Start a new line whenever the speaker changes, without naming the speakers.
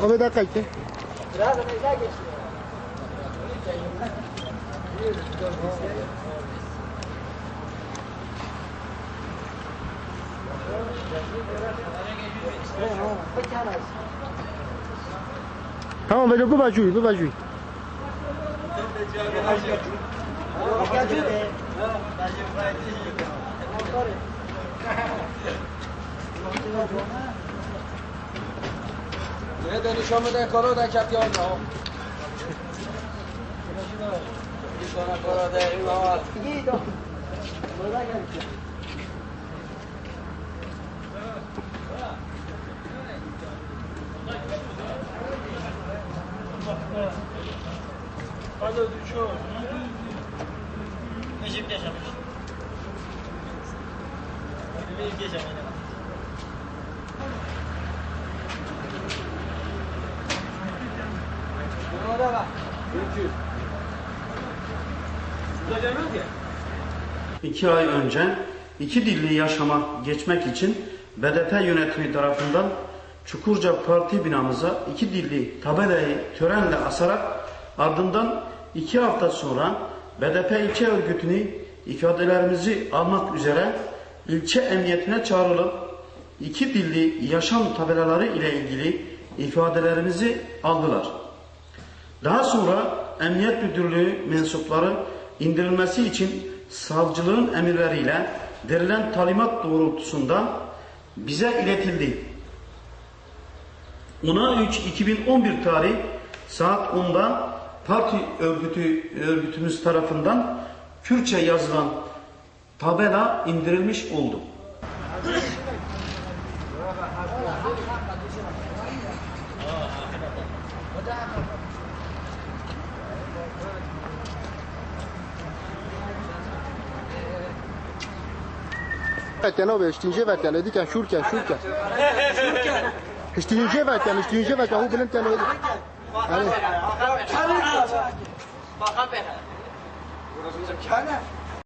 O bir dakika ki. Tamam böyle bu bacuyu, bu bacuyu.
Ne dönüşümü de koro da kapıyor mu? Bir sonra koro da var. İyi de. Burada geldi. Hadi düşüyor. Necip yaşamış. Necip yaşamış. Orada bak.
2 ay önce iki dilli yaşama geçmek için BDP yönetimi tarafından Çukurca Parti binamıza iki dilli tabelayı törenle asarak ardından 2 hafta sonra BDP ilçe örgütünü ifadelerimizi almak üzere ilçe emniyetine çağrılıp iki dilli yaşam tabelaları ile ilgili ifadelerimizi aldılar. Daha sonra Emniyet Müdürlüğü mensupları indirilmesi için savcılığın emirleriyle verilen talimat doğrultusunda bize iletildi. 10.3.2011 tarih saat 10'da parti örgütümüz tarafından Kürtçe yazılan tabela indirilmiş oldu.
Vətən o iştinci vətən ediken şurken. İştinci vətən o bilim tane öyle.
Bakan bana. Burası bizim kâne.